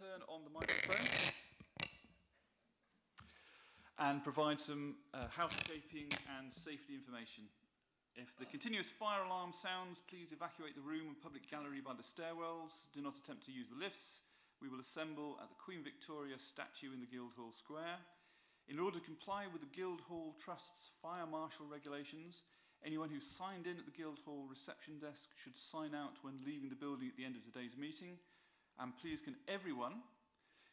turn on the microphone and provide some housekeeping and safety information. If the continuous fire alarm sounds, please evacuate the room and public gallery by the stairwells. Do not attempt to use the lifts. We will assemble at the Queen Victoria statue in the Guildhall Square. In order to comply with the Guildhall Trust's fire marshal regulations, anyone who signed in at the Guildhall reception desk should sign out when leaving the building at the end of today's meeting. And please can everyone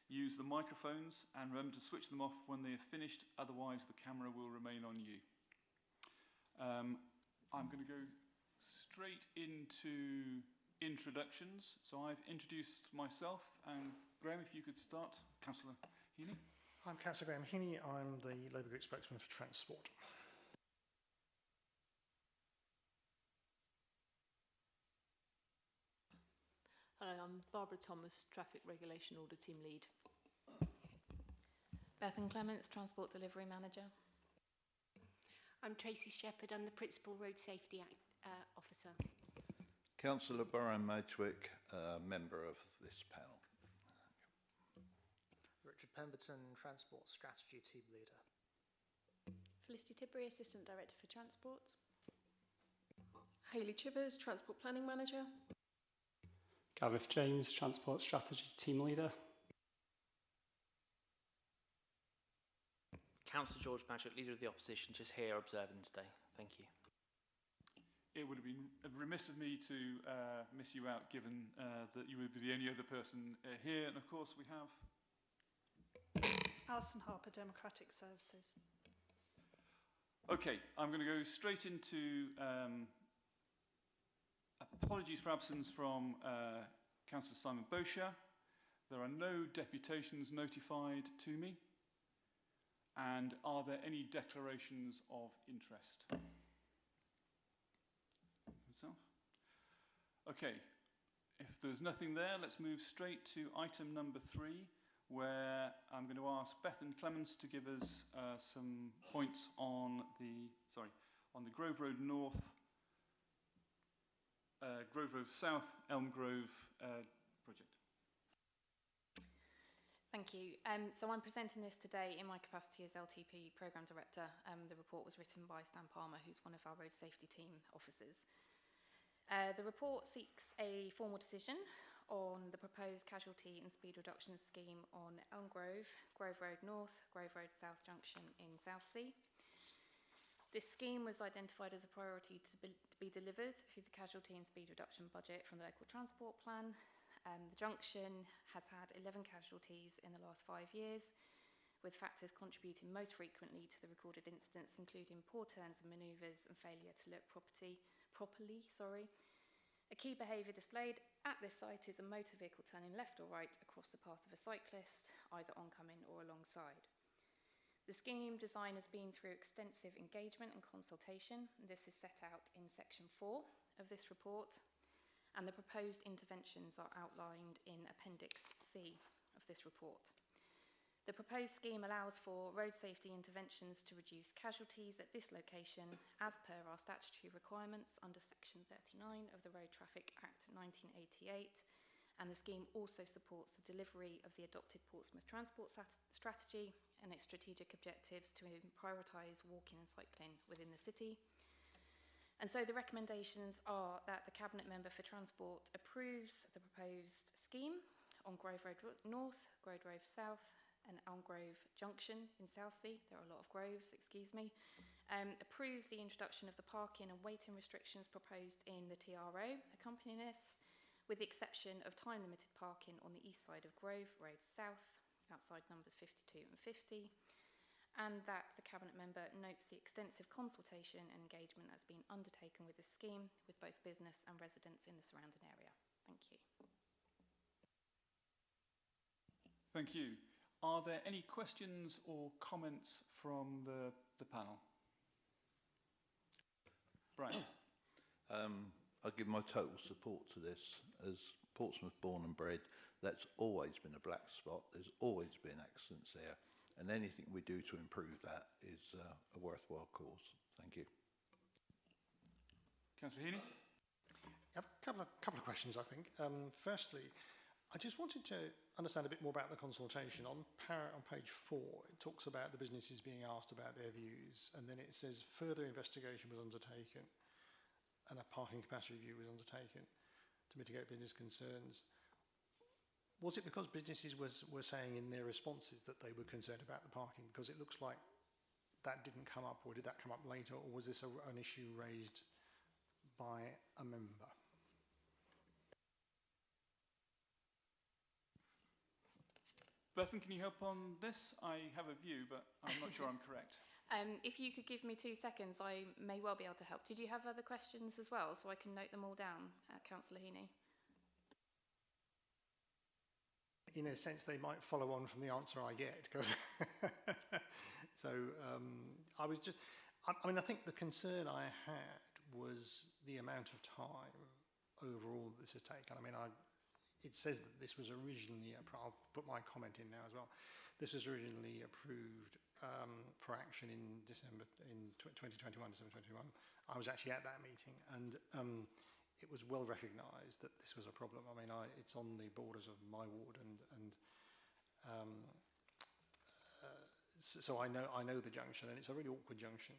use the microphones and remember to switch them off when they are finished, otherwise the camera will remain on you. I'm going to go straight into introductions. So I've introduced myself, and Graham, if you could start. Councillor Heaney. I'm Councillor Graham Heaney. I'm the Labour Group spokesman for transport. Hello, I'm Barbara Thomas, Traffic Regulation Order Team Lead. Bethan Clements, Transport Delivery Manager. I'm Tracy Shepherd, I'm the Principal Road Safety Officer. Councillor Brian Moatwick, member of this panel. Richard Pemberton, Transport Strategy Team Leader. Felicity Tibbury, Assistant Director for Transport. Hayley Chivers, Transport Planning Manager. Gareth James, Transport Strategy Team Leader. Councillor George Magic, Leader of the Opposition, just here observing today. Thank you. It would have been remiss of me to miss you out, given that you would be the only other person here. And of course we have Alison Harper, Democratic Services. Okay, I'm going to go straight into apologies for absence from Councillor Simon Bosher. There are no deputations notified to me. And are there any declarations of interest? Yourself? Okay, if there's nothing there, let's move straight to item number 3, where I'm going to ask Bethan Clements to give us some points on the Grove Road North, Grove Road South, Elm Grove project. Thank you. So I'm presenting this today in my capacity as LTP Programme Director. The report was written by Stan Palmer, who's one of our road safety team officers. The report seeks a formal decision on the proposed casualty and speed reduction scheme on Elm Grove, Grove Road North, Grove Road South Junction in Southsea. This scheme was identified as a priority to be delivered through the casualty and speed reduction budget from the local transport plan. The junction has had 11 casualties in the last 5 years, with factors contributing most frequently to the recorded incidents, including poor turns and manoeuvres and failure to look properly. A key behaviour displayed at this site is a motor vehicle turning left or right across the path of a cyclist, either oncoming or alongside. The scheme design has been through extensive engagement and consultation. This is set out in section 4 of this report, and the proposed interventions are outlined in Appendix C of this report. The proposed scheme allows for road safety interventions to reduce casualties at this location as per our statutory requirements under Section 39 of the Road Traffic Act 1988, and the scheme also supports the delivery of the adopted Portsmouth Transport Strategy and its strategic objectives to prioritise walking and cycling within the city. And so the recommendations are that the Cabinet Member for Transport approves the proposed scheme on Grove Road North, Grove Road South and Elm Grove Junction in Southsea. There are a lot of groves, excuse me. Approves the introduction of the parking and waiting restrictions proposed in the TRO accompanying this, with the exception of time-limited parking on the east side of Grove Road South, outside numbers 52 and 50. And that the Cabinet Member notes the extensive consultation and engagement that's been undertaken with this scheme with both business and residents in the surrounding area. Thank you. Thank you. Are there any questions or comments from the panel? Brian. I give my total support to this. As Portsmouth born and bred, that's always been a black spot. There's always been accidents there. And anything we do to improve that is a worthwhile cause. Thank you. Councillor Heaney? A couple of questions, I think. Firstly, I just wanted to understand a bit more about the consultation. On page 4, it talks about the businesses being asked about their views, and then it says further investigation was undertaken and a parking capacity review was undertaken to mitigate business concerns. Was it because businesses were saying in their responses that they were concerned about the parking? Because it looks like that didn't come up, or did that come up later, or was this an issue raised by a member? Bethan, can you help on this? I have a view, but I'm not sure I'm correct. If you could give me 2 seconds, I may well be able to help. Did you have other questions as well, so I can note them all down, Councillor Heaney? In a sense, they might follow on from the answer I get, because so I was just, I mean, I think the concern I had was the amount of time overall this has taken. I mean, it says that this was originally, I'll put my comment in now as well, this was originally approved for action in December 2021. I was actually at that meeting, and it was well recognised that this was a problem. I mean, it's on the borders of my ward, so I know the junction, and it's a really awkward junction.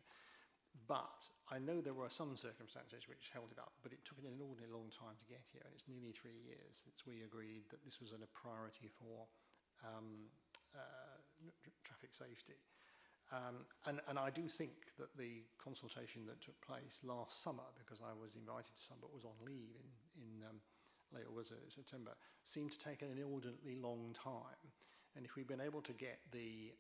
But I know there were some circumstances which held it up, but it took an inordinately long time to get here, and it's nearly 3 years since we agreed that this was a priority for traffic safety. And I do think that the consultation that took place last summer, because I was invited to some but was on leave in late August, September, seemed to take an inordinately long time. And if we'd been able to get the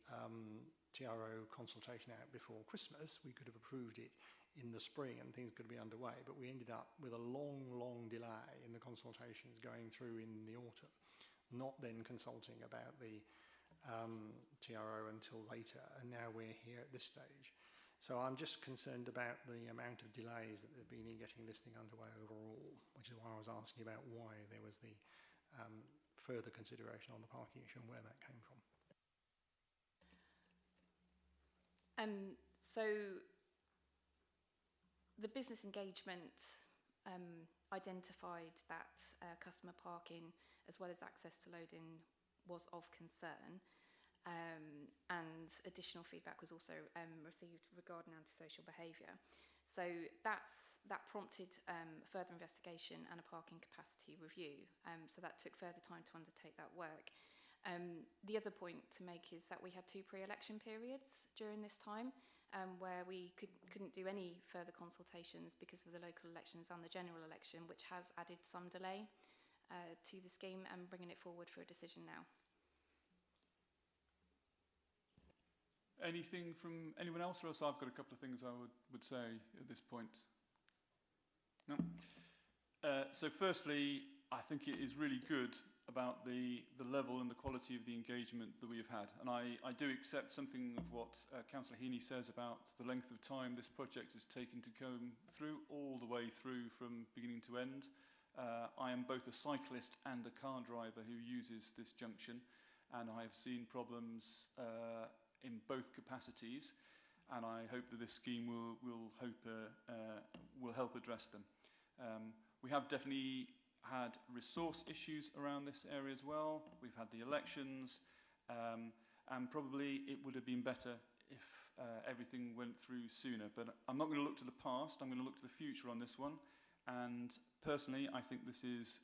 TRO consultation out before Christmas, we could have approved it in the spring and things could be underway. But we ended up with a long, long delay in the consultations going through in the autumn, not then consulting about the TRO until later, and now we're here at this stage. So I'm just concerned about the amount of delays that there have been in getting this thing underway overall, which is why I was asking about why there was the further consideration on the parking issue and where that came from. So the business engagement identified that customer parking as well as access to loading was of concern, and additional feedback was also received regarding antisocial behaviour. So that prompted further investigation and a parking capacity review. So that took further time to undertake that work. The other point to make is that we had 2 pre-election periods during this time, where we couldn't do any further consultations because of the local elections and the general election, which has added some delay to the scheme and bringing it forward for a decision now. Anything from anyone else, or else I've got a couple of things I would say at this point. No? So firstly, I think it is really good about the level and the quality of the engagement that we have had. And I do accept something of what Councillor Heaney says about the length of time this project has taken to come through, all the way through from beginning to end. I am both a cyclist and a car driver who uses this junction, and I have seen problems in both capacities, and I hope that this scheme will help address them. We have definitely had resource issues around this area as well. We've had the elections, and probably it would have been better if everything went through sooner. But I'm not going to look to the past, I'm going to look to the future on this one. And personally, I think this is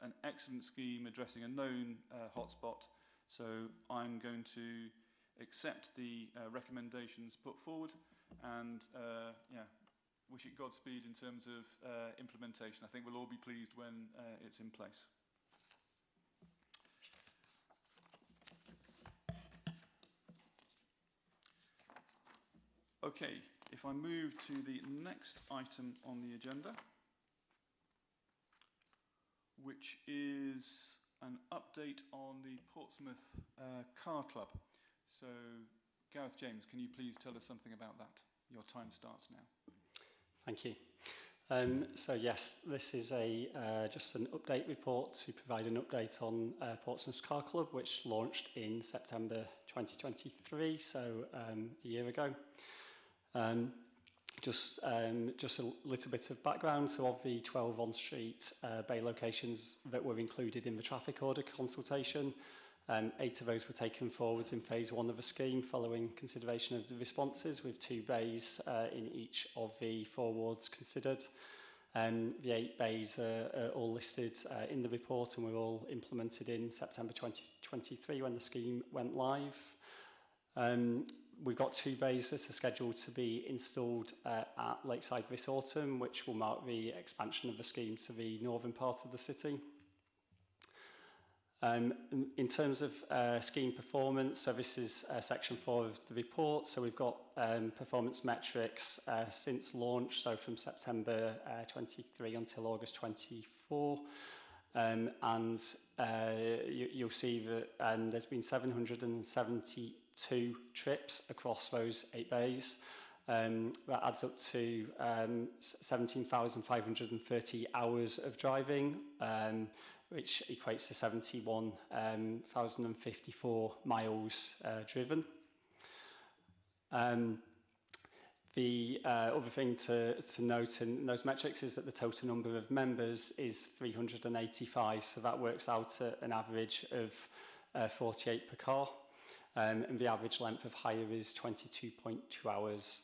an excellent scheme addressing a known hotspot. So I'm going to accept the recommendations put forward, and wish it Godspeed in terms of implementation. I think we'll all be pleased when it's in place. Okay, if I move to the next item on the agenda, which is an update on the Portsmouth Car Club. So, Gareth James, can you please tell us something about that? Your time starts now. Thank you. So yes, this is just an update report to provide an update on Portsmouth Car Club, which launched in September 2023, so a year ago. just a little bit of background. So of the 12 on-street bay locations that were included in the traffic order consultation, 8 of those were taken forwards in phase 1 of the scheme following consideration of the responses, with 2 bays in each of the 4 wards considered. The 8 bays are all listed in the report and were all implemented in September 2023 when the scheme went live. We've got 2 bays that are scheduled to be installed at Lakeside this autumn, which will mark the expansion of the scheme to the northern part of the city. In terms of scheme performance, so this is section 4 of the report. So we've got performance metrics since launch, so from September 23 until August 24. You'll see that there's been 772 trips across those 8 bays. That adds up to 17,530 hours of driving, which equates to 71,054 miles driven. The other thing to note in those metrics is that the total number of members is 385, so that works out at an average of 48 per car, and the average length of hire is 22.2 hours.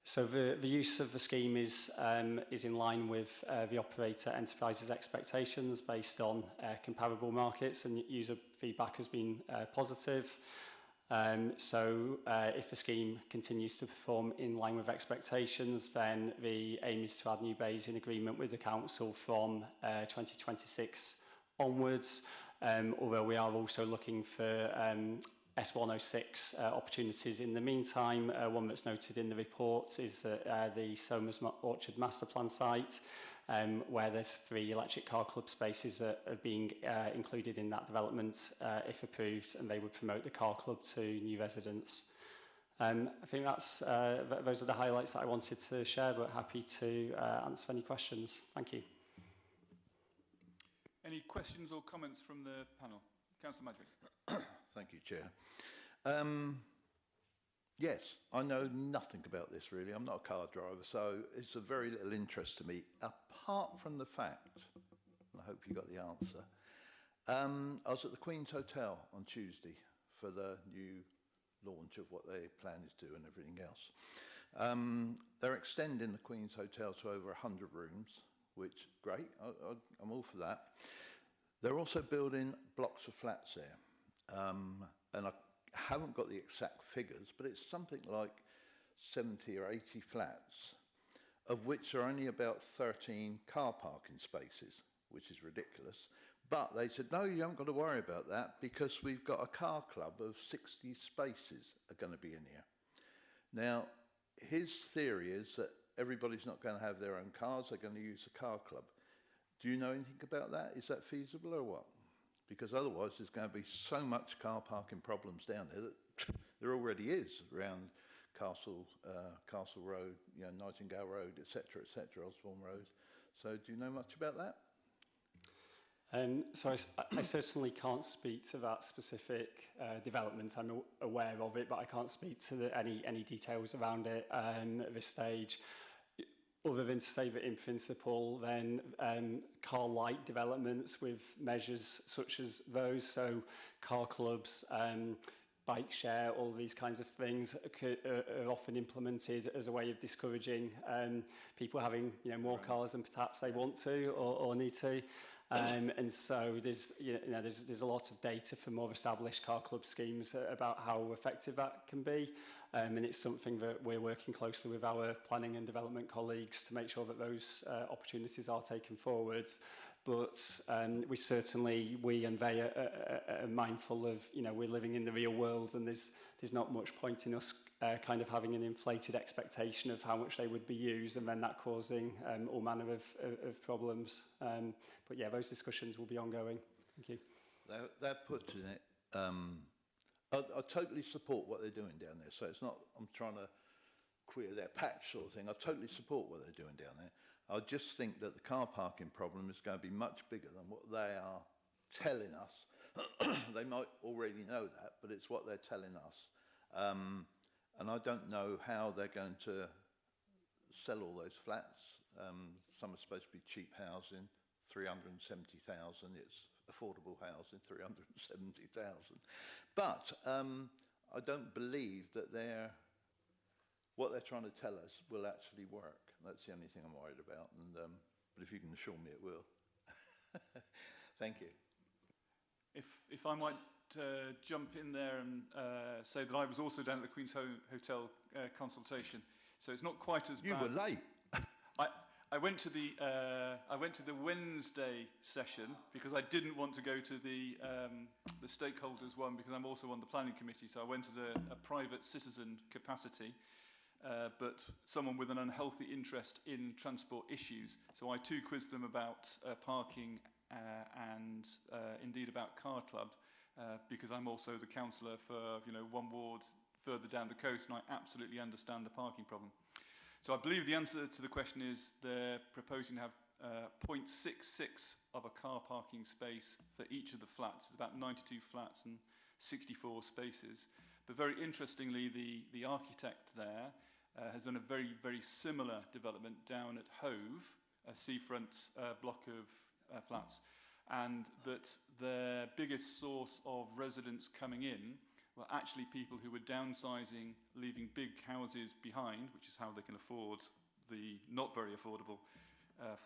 So the use of the scheme is in line with the operator enterprise's expectations based on comparable markets, and user feedback has been positive. If the scheme continues to perform in line with expectations, then the aim is to add new bays in agreement with the council from 2026 onwards, although we are also looking for S106 opportunities in the meantime. One that's noted in the report is the Somers Orchard Master Plan site, where there's 3 electric car club spaces that are being included in that development if approved, and they would promote the car club to new residents. I think those are the highlights that I wanted to share, but happy to answer any questions. Thank you. Any questions or comments from the panel? Councillor Madrick. Thank you, Chair. Yes, I know nothing about this really. I'm not a car driver, so it's of very little interest to me, apart from the fact, and I hope you got the answer, I was at the Queen's Hotel on Tuesday for the new launch of what they plan to do and everything else. They're extending the Queen's Hotel to over 100 rooms, which, great, I'm all for that. They're also building blocks of flats there. And I haven't got the exact figures, but it's something like 70 or 80 flats, of which are only about 13 car parking spaces, which is ridiculous. But they said, no, you haven't got to worry about that because we've got a car club of 60 spaces are going to be in here. Now, his theory is that everybody's not going to have their own cars, they're going to use a car club. Do you know anything about that? Is that feasible or what? Because otherwise there's going to be so much car parking problems down there that there already is around Castle Road, Nightingale Road, etc., Osborne Road. So do you know much about that? So I certainly can't speak to that specific development. I'm aware of it, but I can't speak to any details around it at this stage. Other than to say that in principle, then car light developments with measures such as those, so car clubs, bike share, all these kinds of things are often implemented as a way of discouraging people having more cars than perhaps they want to or need to. And so there's a lot of data from more established car club schemes about how effective that can be. And it's something that we're working closely with our planning and development colleagues to make sure that those opportunities are taken forward. But we and they are mindful of, we're living in the real world, and there's not much point in us kind of having an inflated expectation of how much they would be used, and then that causing all manner of problems. But yeah, those discussions will be ongoing. Thank you. They're putting it. I totally support what they're doing down there. So it's not, I'm trying to queer their patch sort of thing. I totally support what they're doing down there. I just think that the car parking problem is going to be much bigger than what they are telling us. They might already know that, but it's what they're telling us. And I don't know how they're going to sell all those flats. Some are supposed to be cheap housing, 370,000. It's affordable housing, 370,000. But I don't believe that what they're trying to tell us will actually work. That's the only thing I'm worried about. And but if you can assure me it will. Thank you. If I might jump in there and say that I was also down at the Queen's Hotel consultation, so it's not quite as You bad. were late. I went to the Wednesday session because I didn't want to go to the stakeholders one because I'm also on the planning committee. So I went as a private citizen capacity, but someone with an unhealthy interest in transport issues. So I too quizzed them about parking and indeed about Car Club because I'm also the councillor for one ward further down the coast, and I absolutely understand the parking problem. So I believe the answer to the question is they're proposing to have 0.66 of a car parking space for each of the flats. It's about 92 flats and 64 spaces. But very interestingly, the architect there has done a very, very similar development down at Hove, a seafront block of flats, and that their biggest source of residents coming in were actually people who were downsizing, leaving big houses behind, which is how they can afford the not very affordable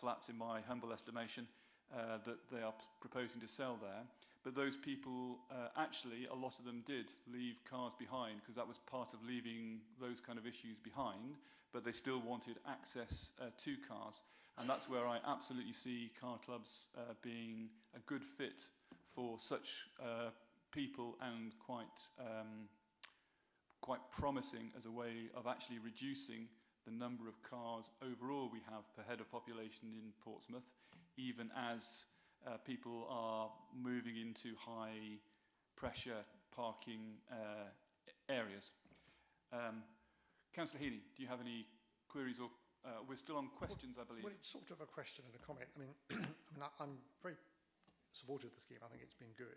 flats, in my humble estimation, that they are proposing to sell there. But those people, actually, a lot of them did leave cars behind because that was part of leaving those kind of issues behind, but they still wanted access to cars. And that's where I absolutely see car clubs being a good fit for such people, and quite promising as a way of actually reducing the number of cars overall we have per head of population in Portsmouth, even as people are moving into high pressure parking areas. Councillor Heaney, do you have any queries, or we're still on questions, I believe? Well, it's sort of a question and a comment. I mean, I'm very supportive of the scheme. I think it's been good.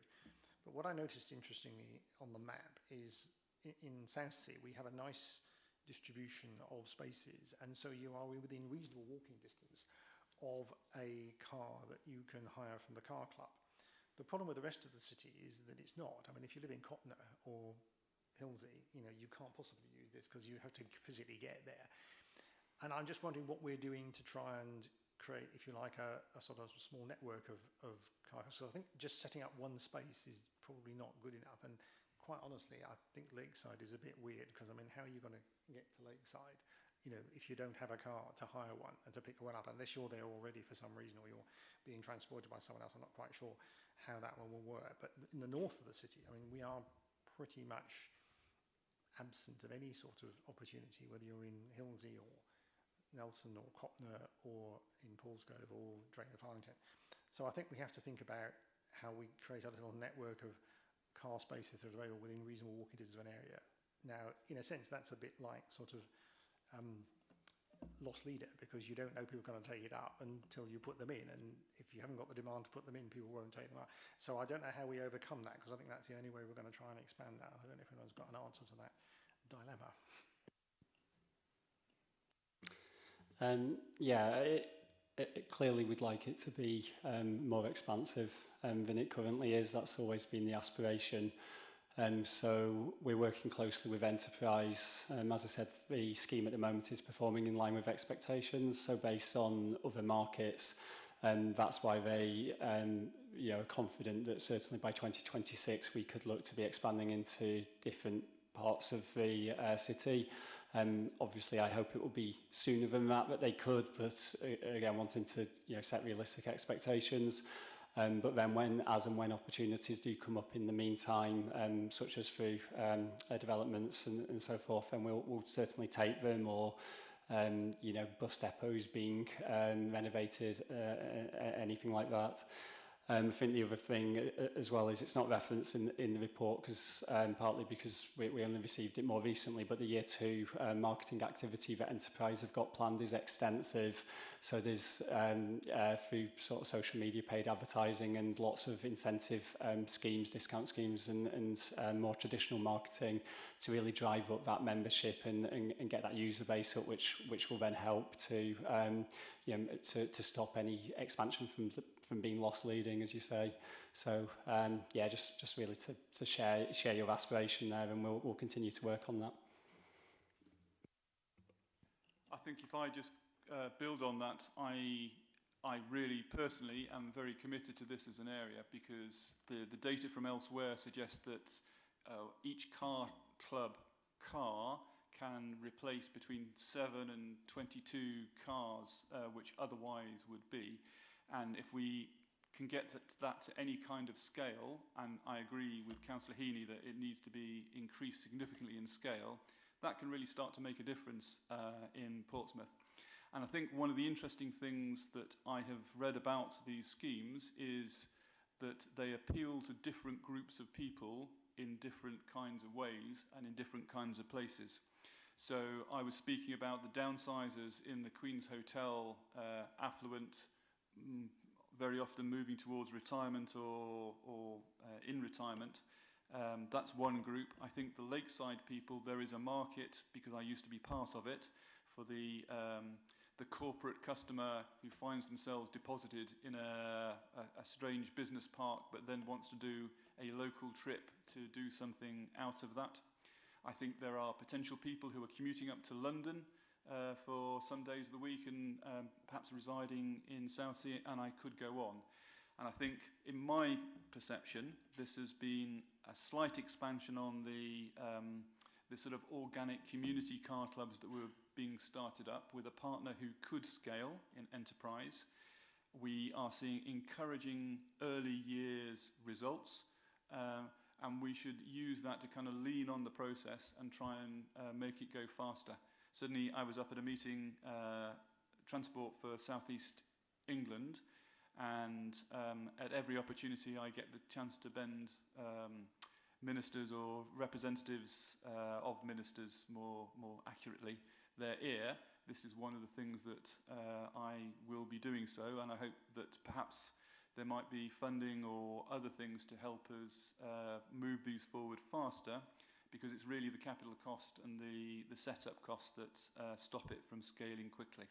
But what I noticed, interestingly, on the map is in Southsea, we have a nice distribution of spaces, and so you are within reasonable walking distance of a car that you can hire from the car club. The problem with the rest of the city is that it's not. I mean, if you live in Cotner or Hilsey, you can't possibly use this because you have to physically get there. And I'm just wondering what we're doing to try and create, if you like, a sort of small network of cars. So I think just setting up one space is probably not good enough. And quite honestly, I think Lakeside is a bit weird because, I mean, how are you going to get to Lakeside, if you don't have a car to hire one and to pick one up, unless you're there already for some reason or you're being transported by someone else. I'm not quite sure how that one will work. But in the north of the city, I mean, we are pretty much absent of any sort of opportunity, whether you're in Hilsey or Nelson or Cotner or in Paulsgrove or Drayton of Harlington. So I think we have to think about how we create a little network of car spaces that are available within reasonable walking distance of an area. Now, in a sense, that's a bit like sort of lost leader, because you don't know people are going to take it up until you put them in, and if you haven't got the demand to put them in, people won't take them up. So I don't know how we overcome that, because I think that's the only way we're going to try and expand that. I don't know if anyone's got an answer to that dilemma. It clearly we'd like it to be more expansive than it currently is. That's always been the aspiration. So we're working closely with Enterprise. As I said, the scheme at the moment is performing in line with expectations. So based on other markets, that's why they are confident that certainly by 2026 we could look to be expanding into different parts of the city. Obviously, I hope it will be sooner than that, but they could. But again, wanting to set realistic expectations. But then as and when opportunities do come up in the meantime, such as through developments and so forth, then we'll certainly take them, or bus depots being renovated, anything like that. I think the other thing as well is it's not referenced in the report because partly because we only received it more recently, but the year 2 marketing activity that Enterprise have got planned is extensive. So there's through sort of social media paid advertising and lots of incentive schemes, discount schemes and more traditional marketing to really drive up that membership and get that user base up, which will then help to to stop any expansion from being loss leading, as you say. So yeah, just really to share your aspiration there, and we'll continue to work on that. I think if I just build on that, I really personally am very committed to this as an area, because the data from elsewhere suggests that each car club car can replace between 7 and 22 cars, which otherwise would be. And if we can get that to any kind of scale, and I agree with Councillor Heaney that it needs to be increased significantly in scale, that can really start to make a difference in Portsmouth. And I think one of the interesting things that I have read about these schemes is that they appeal to different groups of people in different kinds of ways and in different kinds of places. So I was speaking about the downsizers in the Queen's Hotel, affluent, very often moving towards retirement or in retirement. That's one group. I think the lakeside people, there is a market, because I used to be part of it, for the corporate customer who finds themselves deposited in a strange business park but then wants to do a local trip to do something out of that. I think there are potential people who are commuting up to London for some days of the week and perhaps residing in Southsea, and I could go on. And I think, in my perception, this has been a slight expansion on the sort of organic community car clubs that were being started up with a partner who could scale in Enterprise. We are seeing encouraging early years results, and we should use that to kind of lean on the process and try and make it go faster. Suddenly, I was up at a meeting, Transport for South East England, and at every opportunity I get the chance to bend ministers or representatives of ministers more accurately their ear. This is one of the things that I will be doing so, and I hope that perhaps there might be funding or other things to help us move these forward faster, because it's really the capital cost and the setup cost that stop it from scaling quickly.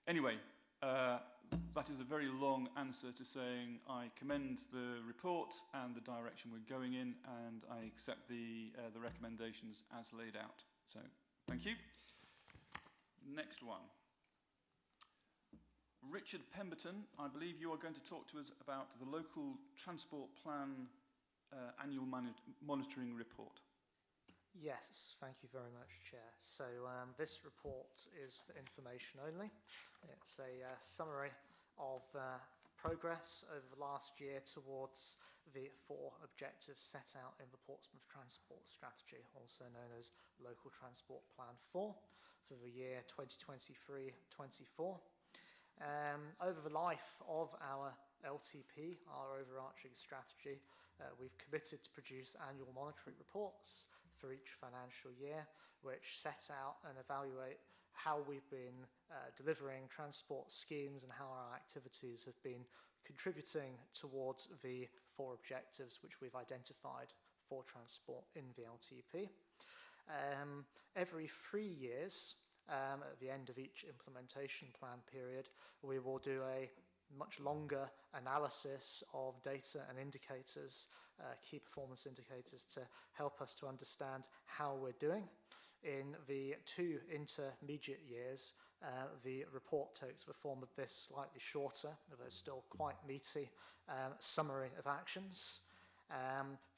Anyway, that is a very long answer to saying I commend the report and the direction we're going in, and I accept the recommendations as laid out. So, thank you. Next one. Richard Pemberton, I believe you are going to talk to us about the local transport plan annual monitoring report. Yes, thank you very much, Chair. So this report is for information only. It's a summary of progress over the last year towards the 4 objectives set out in the Portsmouth Transport Strategy, also known as Local Transport Plan 4, for the year 2023-24. Over the life of our LTP, our overarching strategy, we've committed to produce annual monitoring reports for each financial year, which set out and evaluate how we've been delivering transport schemes and how our activities have been contributing towards the 4 objectives which we've identified for transport in the LTP. Every 3 years, at the end of each implementation plan period, we will do a much longer analysis of data and indicators, key performance indicators, to help us to understand how we're doing. In the 2 intermediate years, the report takes the form of this slightly shorter, although still quite meaty, summary of actions.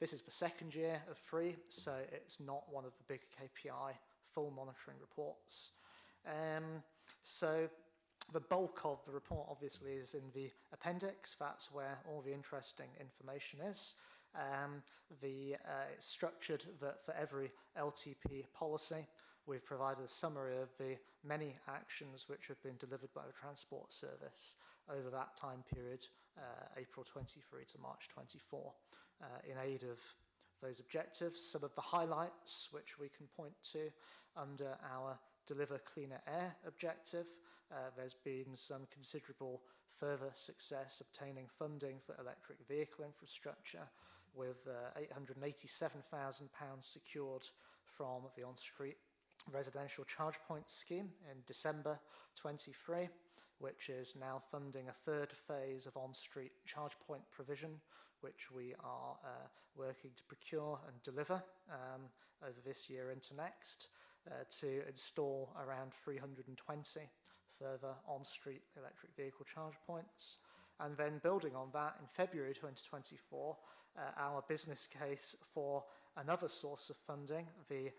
This is the 2nd year of 3, so it's not one of the big KPI full monitoring reports. So the bulk of the report obviously is in the appendix. That's where all the interesting information is. It's structured that for every LTP policy, we've provided a summary of the many actions which have been delivered by the Transport Service over that time period, April 23 to March 24, in aid of those objectives. Some of the highlights which we can point to under our Deliver Cleaner Air objective. There's been some considerable further success obtaining funding for electric vehicle infrastructure, with £887,000 secured from the on-street residential charge point scheme in December 23, which is now funding a third phase of on-street charge point provision, which we are working to procure and deliver over this year into next, to install around 320 further on-street electric vehicle charge points. And then building on that, in February 2024, our business case for another source of funding, the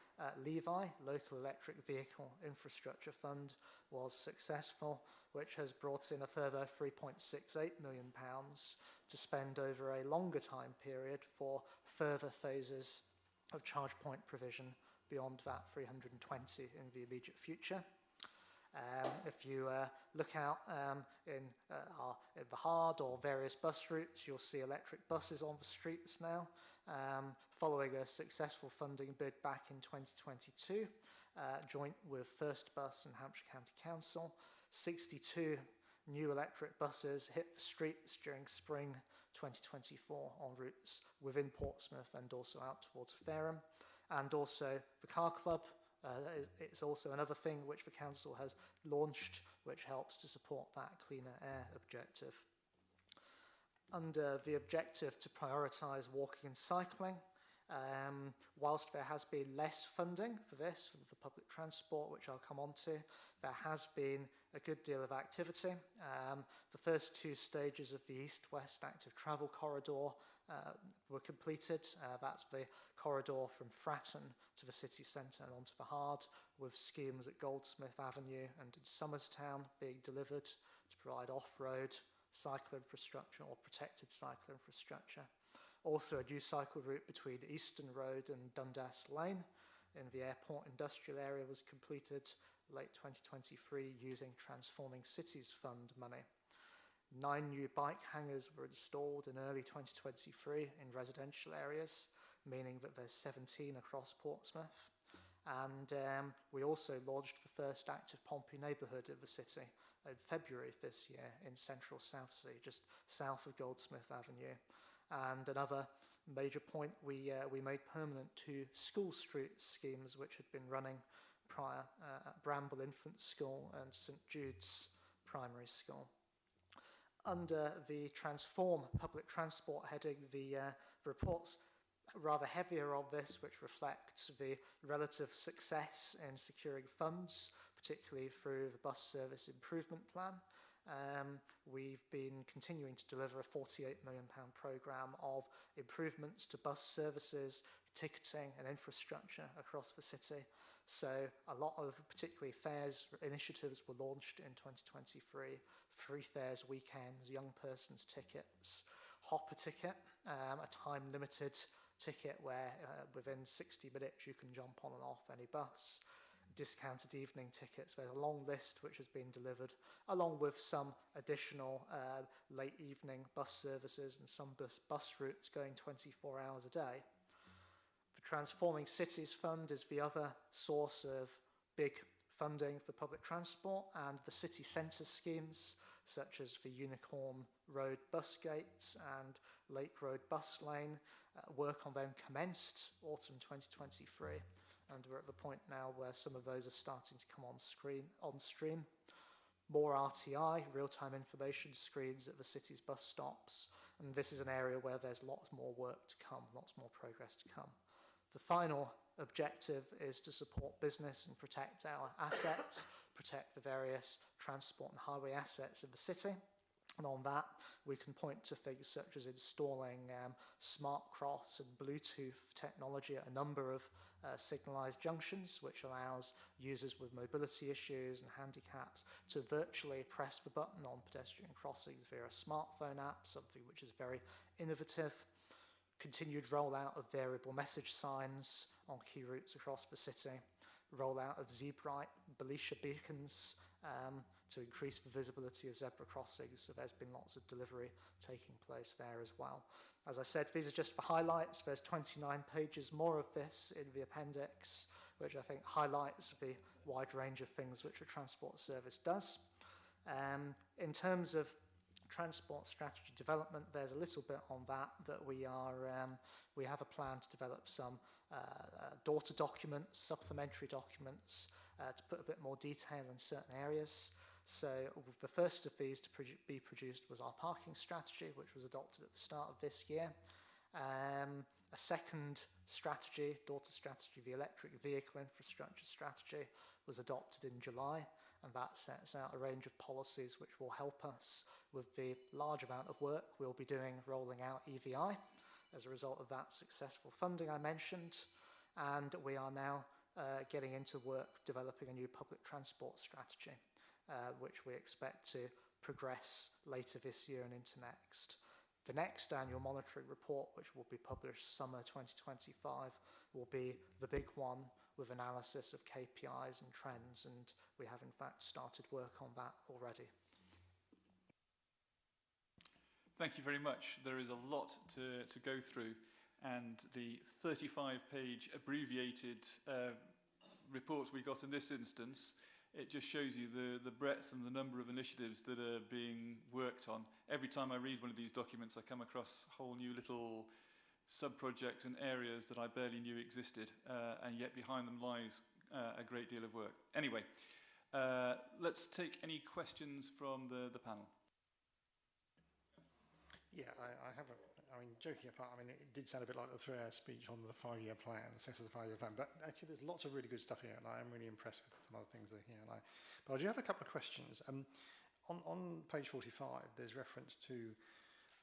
LEVI, Local Electric Vehicle Infrastructure Fund, was successful, which has brought in a further £3.68 million to spend over a longer time period for further phases of charge point provision beyond that 320 in the immediate future. If you look out in the Hard or various bus routes, you'll see electric buses on the streets now, following a successful funding bid back in 2022, joint with First Bus and Hampshire County Council. 62 new electric buses hit the streets during spring 2024 on routes within Portsmouth and also out towards Fareham. And also the Car Club, it's also another thing which the council has launched, which helps to support that cleaner air objective. Under the objective to prioritise walking and cycling, whilst there has been less funding for this, for public transport, which I'll come on to, there has been a good deal of activity. The first two stages of the East-West Active Travel Corridor were completed. That's the corridor from Fratton to the city centre and onto the Hard, with schemes at Goldsmith Avenue and in Somerstown being delivered to provide off-road cycle infrastructure or protected cycle infrastructure. Also, a new cycle route between Easton Road and Dundas Lane in the airport industrial area was completed late 2023 using Transforming Cities Fund money. 9 new bike hangars were installed in early 2023 in residential areas, meaning that there's 17 across Portsmouth. And we also launched the first active Pompey neighbourhood of the city in February this year in central Southsea, just south of Goldsmith Avenue. And another major point, we made permanent 2 school street schemes which had been running prior at Bramble Infant School and St Jude's Primary School. Under the Transform Public Transport heading, the report's rather heavier on this, which reflects the relative success in securing funds, particularly through the Bus Service Improvement Plan. We've been continuing to deliver a £48 million programme of improvements to bus services, ticketing and infrastructure across the city. So a lot of particularly fares initiatives were launched in 2023, free fares weekends, young persons tickets, Hopper ticket, a time limited ticket where within 60 minutes you can jump on and off any bus, discounted evening tickets. There's a long list which has been delivered, along with some additional late evening bus services and some bus routes going 24 hours a day. The Transforming Cities Fund is the other source of big funding for public transport, and the city centre schemes such as the Unicorn Road bus gates and Lake Road bus lane, work on them commenced autumn 2023, and we're at the point now where some of those are starting to come on stream. More RTI, real-time information screens at the city's bus stops, and this is an area where there's lots more work to come, lots more progress to come. The final objective is to support business and protect our assets, protect the various transport and highway assets of the city. And on that, we can point to things such as installing smart cross and Bluetooth technology at a number of signalised junctions, which allows users with mobility issues and handicaps to virtually press the button on pedestrian crossings via a smartphone app, something which is very innovative. Continued rollout of variable message signs on key routes across the city, rollout of Zebrite Belisha beacons to increase the visibility of zebra crossings. So there's been lots of delivery taking place there as well. As I said, these are just the highlights. There's 29 pages more of this in the appendix, which I think highlights the wide range of things which a transport service does. In terms of transport strategy development, there's a little bit on that we have a plan to develop some daughter documents, supplementary documents, to put a bit more detail in certain areas. So the first of these to be produced was our parking strategy, which was adopted at the start of this year. A second strategy, daughter strategy, the electric vehicle infrastructure strategy, was adopted in July, and that sets out a range of policies which will help us with the large amount of work we'll be doing rolling out EVI as a result of that successful funding I mentioned. And we are now getting into work developing a new public transport strategy, which we expect to progress later this year and into next. The next annual monitoring report, which will be published summer 2025, will be the big one with analysis of KPIs and trends, and we have in fact started work on that already. Thank you very much. There is a lot to go through, and the 35-page abbreviated report we got in this instance, it just shows you the breadth and the number of initiatives that are being worked on. Every time I read one of these documents, I come across whole new little sub-projects and areas that I barely knew existed, and yet behind them lies a great deal of work. Anyway, let's take any questions from the panel. Yeah, I have I mean, joking apart, I mean, it did sound a bit like the 3-hour speech on the 5-year plan, the success of the 5-year plan, but actually there's lots of really good stuff here, and I am really impressed with some other things that are here. But I do have a couple of questions. On page 45, there's reference to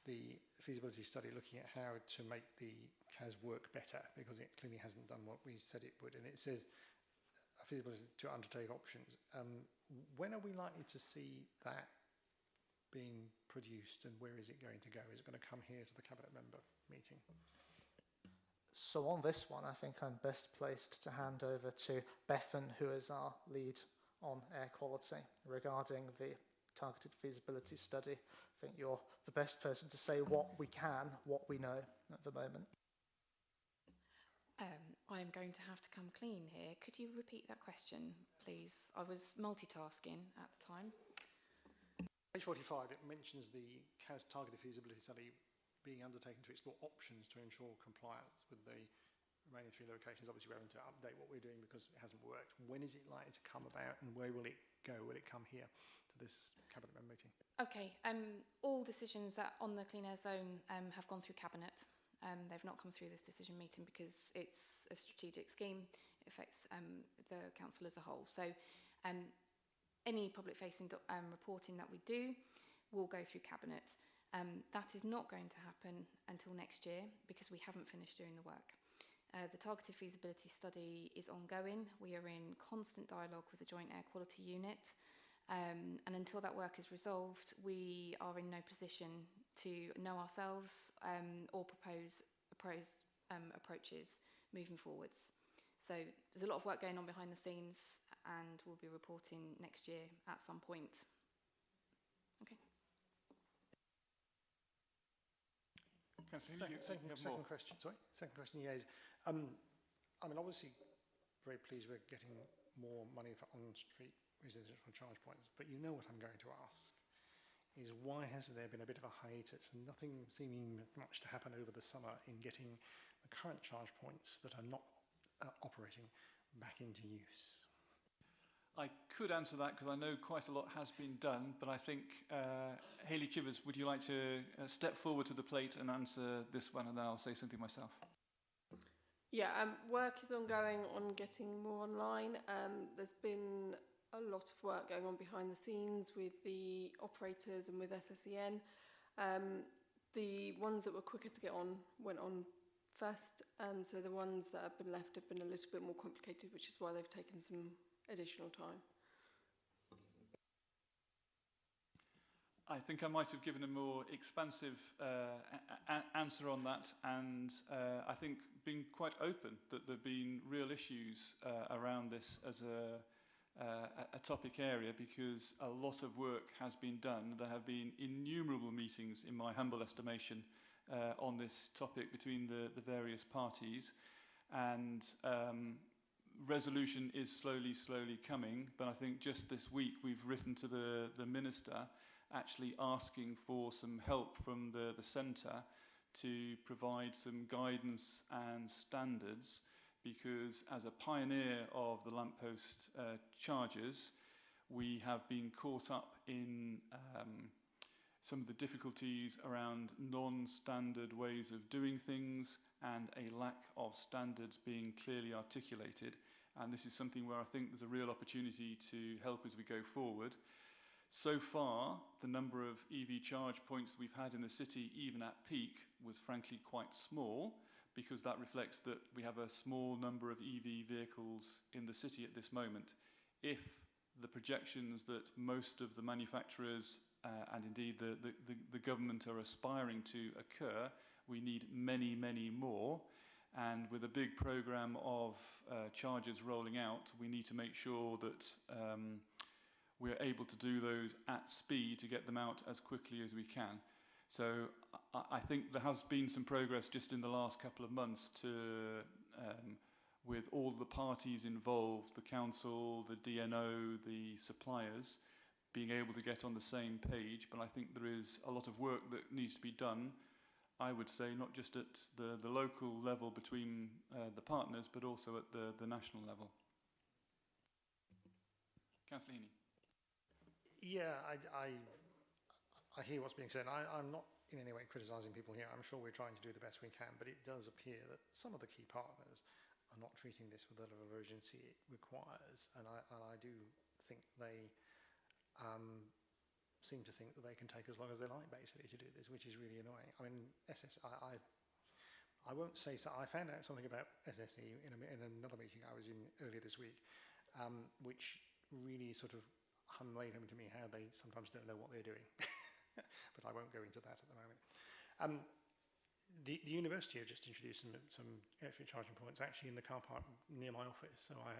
the feasibility study looking at how to make the CAS work better, because it clearly hasn't done what we said it would, and it says a feasibility to undertake options. When are we likely to see that being produced, and where is it going to go? Is it going to come here to the Cabinet member meeting? So on this one, I think I'm best placed to hand over to Bethan, who is our lead on air quality, regarding the targeted feasibility study. I think you're the best person to say what we can, what we know at the moment. I'm going to have to come clean here. Could you repeat that question, please? I was multitasking at the time. Page 45, it mentions the CAS targeted feasibility study being undertaken to explore options to ensure compliance with the remaining 3 locations. Obviously, we're having to update what we're doing because it hasn't worked. When is it likely to come about, and where will it go? Will it come here to this Cabinet member meeting? Okay, all decisions on the Clean Air Zone have gone through Cabinet. They've not come through this decision meeting because it's a strategic scheme. It affects the council as a whole. So any public-facing reporting that we do will go through Cabinet. That is not going to happen until next year because we haven't finished doing the work. The targeted feasibility study is ongoing. We are in constant dialogue with the Joint Air Quality Unit, and until that work is resolved, we are in no position to know ourselves or propose approaches moving forwards. So there's a lot of work going on behind the scenes, and we'll be reporting next year at some point. Okay. Second question, sorry. Second question, yeah, is, I mean, obviously, very pleased we're getting more money for on-street residential charge points, but you know what I'm going to ask, is why has there been a bit of a hiatus and nothing seeming much to happen over the summer in getting the current charge points that are not operating back into use? I could answer that because I know quite a lot has been done, but I think, Hayley Chivers, would you like to step forward to the plate and answer this one, and then I'll say something myself? Yeah, work is ongoing on getting more online. There's been a lot of work going on behind the scenes with the operators and with SSEN. The ones that were quicker to get on went on first, so the ones that have been left have been a little bit more complicated, which is why they've taken some additional time. I think I might have given a more expansive answer on that, and I think been quite open that there have been real issues around this as a topic area, because a lot of work has been done. There have been innumerable meetings, in my humble estimation, on this topic between the various parties, and resolution is slowly coming. But I think just this week we've written to the Minister actually asking for some help from the centre to provide some guidance and standards, because as a pioneer of the lamppost charges, we have been caught up in some of the difficulties around non-standard ways of doing things and a lack of standards being clearly articulated. And this is something where I think there's a real opportunity to help as we go forward. So far, the number of EV charge points we've had in the city, even at peak, was frankly quite small, because that reflects that we have a small number of EV vehicles in the city at this moment. If the projections that most of the manufacturers and indeed the government are aspiring to occur, we need many more. And with a big programme of chargers rolling out, we need to make sure that we're able to do those at speed to get them out as quickly as we can. So I think there has been some progress just in the last couple of months with all the parties involved, the council, the DNO, the suppliers, being able to get on the same page. But I think there is a lot of work that needs to be done, I would say, not just at the local level between the partners, but also at the national level. Councillor Heaney. Yeah, I hear what's being said. I'm not in any way criticising people here. I'm sure we're trying to do the best we can, but it does appear that some of the key partners are not treating this with the level of urgency it requires, and I do think they seem to think that they can take as long as they like, basically, to do this, which is really annoying. I mean, I won't say so. I found out something about SSE in another meeting I was in earlier this week, which really sort of laid home to me how they sometimes don't know what they're doing. But I won't go into that at the moment. The university have just introduced some electric charging points actually in the car park near my office. So I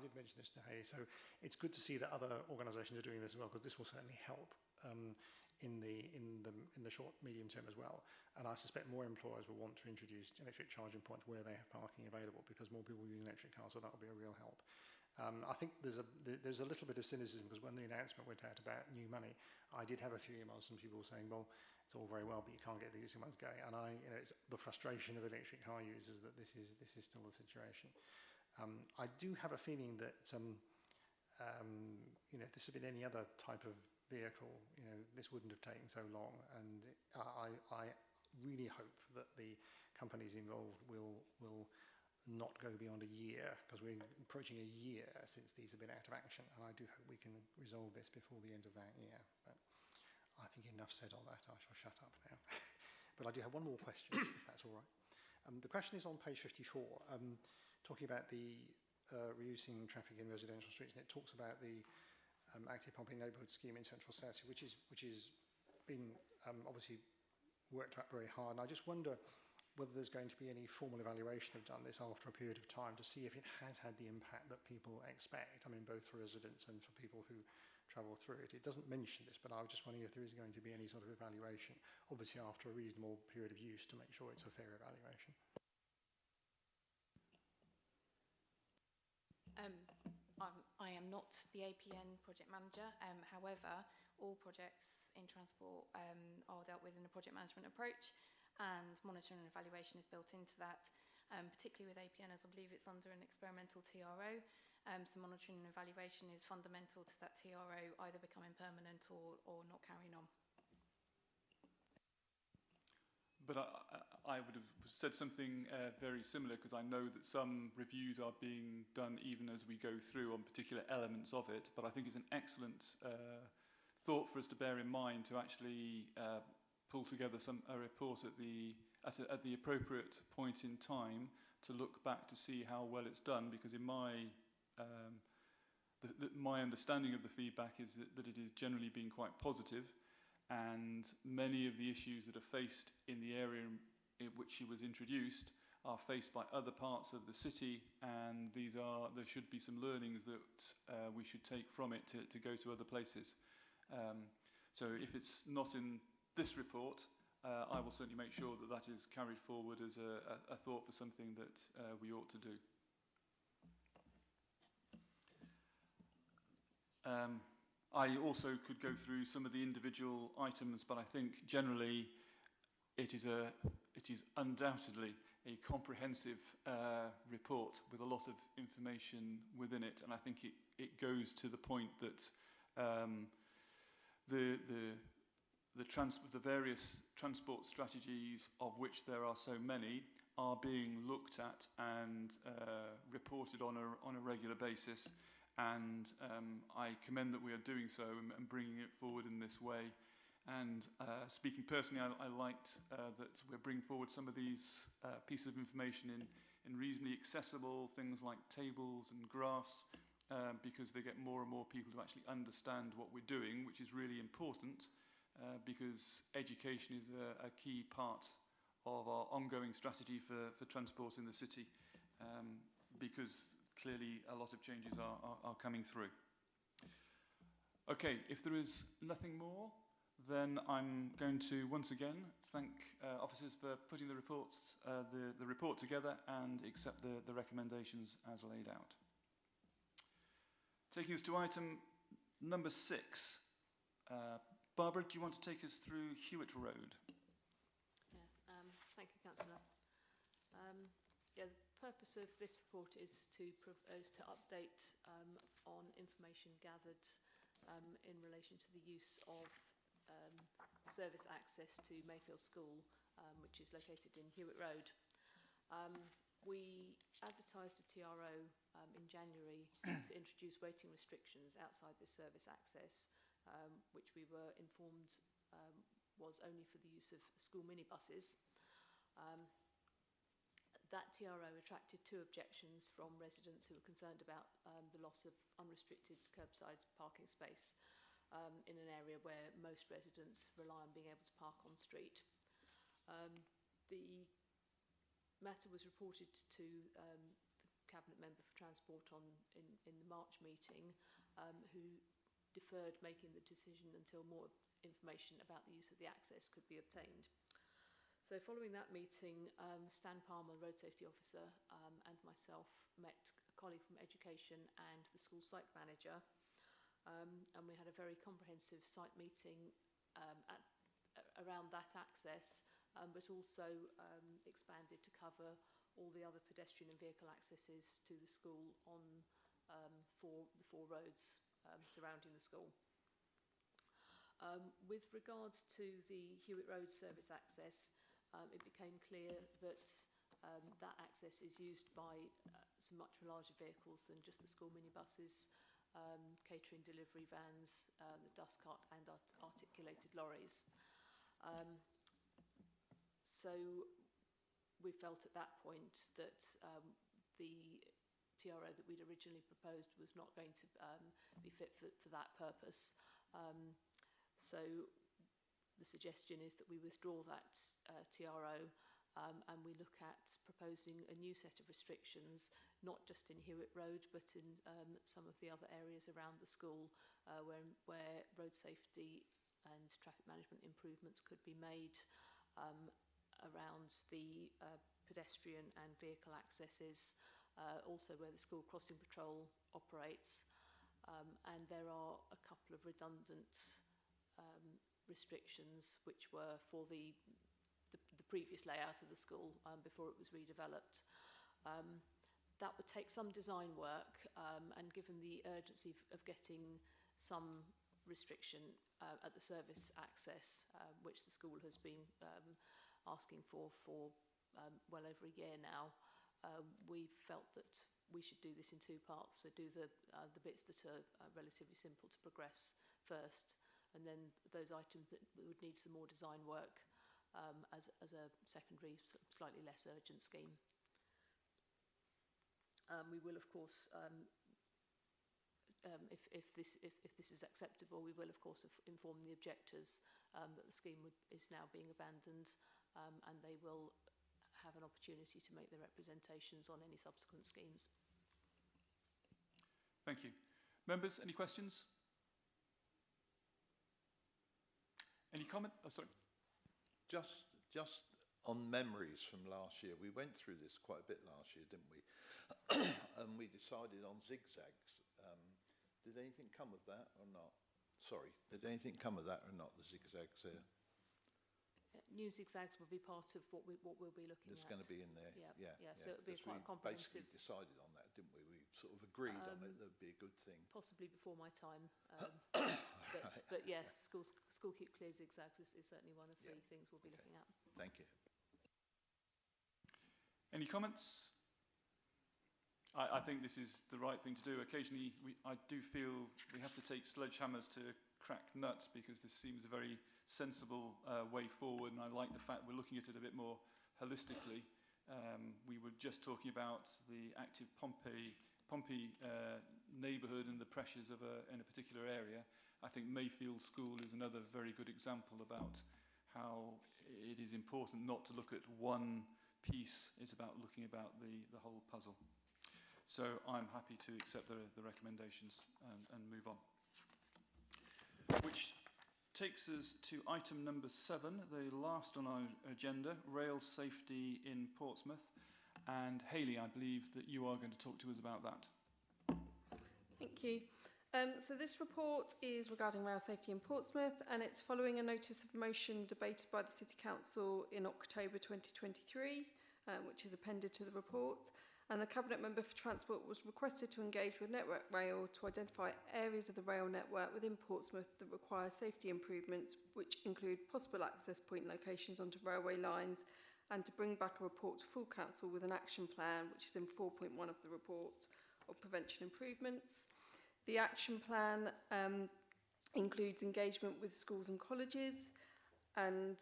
did mention this to Hay. So it's good to see that other organisations are doing this as well, because this will certainly help in the short, medium term as well. And I suspect more employers will want to introduce electric charging points where they have parking available, because more people use electric cars, so that will be a real help. I think there's a little bit of cynicism, because when the announcement went out about new money, I did have a few emails from people saying, well, it's all very well, but you can't get the existing ones going. And it's the frustration of electric car users that this is still the situation. I do have a feeling that if this had been any other type of vehicle, this wouldn't have taken so long. And I really hope that the companies involved will not go beyond a year, because we're approaching a year since these have been out of action, and I do hope we can resolve this before the end of that year. But I think enough said on that. I shall shut up now. But I do have one more question, if that's all right. The question is on page 54, talking about the reducing traffic in residential streets, and it talks about the active pumping neighbourhood scheme in Central South, which is been obviously worked up very hard. And I just wonder whether there's going to be any formal evaluation of done this after a period of time to see if it has had the impact that people expect. I mean, both for residents and for people who travel through it. It doesn't mention this, but I was just wondering if there is going to be any sort of evaluation, obviously after a reasonable period of use, to make sure it's a fair evaluation. I am not the APN project manager. However, all projects in transport are dealt with in a project management approach, and monitoring and evaluation is built into that, particularly with APN, as I believe it's under an experimental TRO. So monitoring and evaluation is fundamental to that TRO either becoming permanent or not carrying on. But I would have said something very similar, because I know that some reviews are being done even as we go through on particular elements of it. But I think it's an excellent thought for us to bear in mind, to actually pull together a report at the appropriate point in time to look back to see how well it's done, because in my understanding of the feedback is that it is generally being quite positive, and many of the issues that are faced in the area in which it was introduced are faced by other parts of the city, and there should be some learnings that we should take from it to go to other places. So if it's not in this report, I will certainly make sure that that is carried forward as a thought for something that we ought to do. I also could go through some of the individual items, but I think generally it is undoubtedly a comprehensive report with a lot of information within it, and I think it goes to the point that the various transport strategies, of which there are so many, are being looked at and reported on a regular basis. And I commend that we are doing so and bringing it forward in this way. And speaking personally, I liked that we're bringing forward some of these pieces of information in reasonably accessible things like tables and graphs, because they get more and more people to actually understand what we're doing, which is really important, because education is a key part of our ongoing strategy for transport in the city, because clearly a lot of changes are coming through. Okay, if there is nothing more, then I'm going to once again thank officers for putting the report together and accept the recommendations as laid out. Taking us to item number 6. Barbara, do you want to take us through Hewitt Road? Yeah, thank you, Councillor. The purpose of this report is to update on information gathered in relation to the use of service access to Mayfield School, which is located in Hewitt Road. We advertised a TRO in January to introduce waiting restrictions outside this service access, which we were informed was only for the use of school minibuses. That TRO attracted 2 objections from residents who were concerned about the loss of unrestricted curbside parking space in an area where most residents rely on being able to park on street. The matter was reported to the Cabinet Member for Transport in the March meeting, who deferred making the decision until more information about the use of the access could be obtained. So following that meeting, Stan Palmer, Road Safety Officer, and myself met a colleague from Education and the school site manager, and we had a very comprehensive site meeting around that access, but also expanded to cover all the other pedestrian and vehicle accesses to the school on the 4 roads surrounding the school. With regards to the Hewitt Road service access, it became clear that that access is used by some much larger vehicles than just the school minibuses, catering delivery vans, the dust cart and articulated lorries. So we felt at that point that the TRO that we'd originally proposed was not going to be fit for that purpose. So the suggestion is that we withdraw that TRO and we look at proposing a new set of restrictions, not just in Hewitt Road, but in some of the other areas around the school where road safety and traffic management improvements could be made around the pedestrian and vehicle accesses, also where the school crossing patrol operates, and there are a couple of redundant restrictions which were for the previous layout of the school before it was redeveloped. That would take some design work, and given the urgency of getting some restriction at the service access, which the school has been asking for well over a year now, we felt that we should do this in 2 parts. So do the bits that are relatively simple to progress first, and then those items that would need some more design work as a secondary, slightly less urgent scheme. We will, of course, if this is acceptable, we will, of course, inform the objectors that the scheme is now being abandoned, and they will have an opportunity to make their representations on any subsequent schemes. Thank you. Members, any questions? Any comment? Oh, sorry. Just on memories from last year, we went through this quite a bit last year, didn't we? And we decided on zigzags. Did anything come of that or not? Sorry, did anything come of that or not, the zigzags here? New zigzags will be part of what we'll be looking It's at. going to be in there. Yeah. So it'll be quite comprehensive. We basically decided on that, didn't we? We sort of agreed on it. That would be a good thing. Possibly before my time. But yes, school keep clear zigzags is certainly one of the things we'll be looking at. Thank you. Any comments? I think this is the right thing to do. Occasionally, I do feel we have to take sledgehammers to crack nuts, because this seems a very sensible way forward, and I like the fact we're looking at it a bit more holistically. We were just talking about the active Pompey neighbourhood and the pressures of in a particular area. I think Mayfield School is another very good example about how it is important not to look at one piece. It's about looking about the whole puzzle. So I'm happy to accept the recommendations and move on. Which takes us to item number 7, the last on our agenda, rail safety in Portsmouth. And Hayley, I believe that you are going to talk to us about that. Thank you. So this report is regarding rail safety in Portsmouth, and it's following a notice of motion debated by the City Council in October 2023, which is appended to the report. And the Cabinet Member for Transport was requested to engage with Network Rail to identify areas of the rail network within Portsmouth that require safety improvements, which include possible access point locations onto railway lines, and to bring back a report to full council with an action plan, which is in 4.1 of the report, of prevention improvements. The action plan includes engagement with schools and colleges, and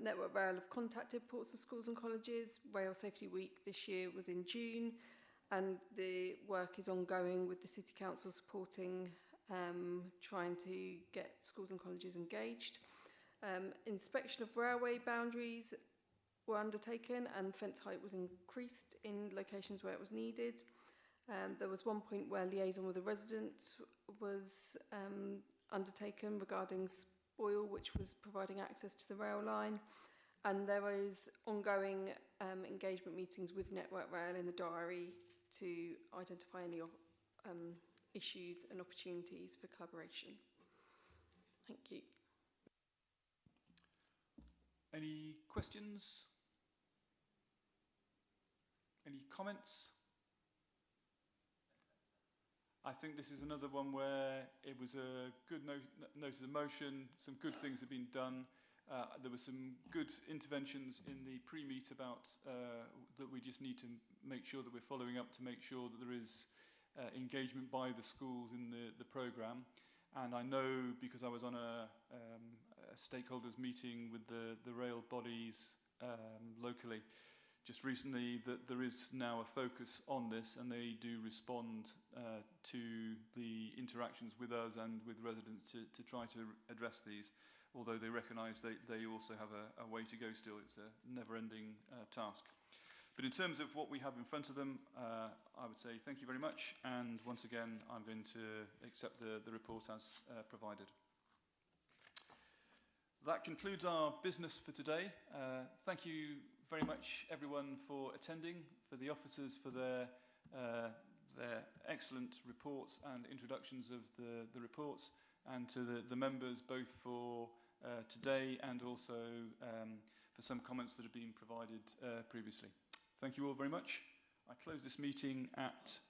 Network Rail have contacted Portsmouth schools and colleges. Rail Safety Week this year was in June, and the work is ongoing with the City Council supporting trying to get schools and colleges engaged. Inspection of railway boundaries were undertaken, and fence height was increased in locations where it was needed. There was one point where liaison with a resident was undertaken regarding spoil, which was providing access to the rail line, and there is ongoing engagement meetings with Network Rail in the diary to identify any issues and opportunities for collaboration. Thank you. Any questions? Any comments? I think this is another one where it was a good notice of motion, some good things have been done. There were some good interventions in the pre-meet about that we just need to make sure that we're following up to make sure that there is engagement by the schools in the programme. And I know, because I was on a stakeholders meeting with the rail bodies locally just recently, that there is now a focus on this, and they do respond to the interactions with us and with residents to try to address these, although they recognise they also have a way to go still. It's a never-ending task. But in terms of what we have in front of them, I would say thank you very much, and once again I'm going to accept the report as provided. That concludes our business for today. Thank you very much, everyone, for attending, for the officers for their excellent reports and introductions of the reports, and to the members both for today and also for some comments that have been provided previously. Thank you all very much. I close this meeting at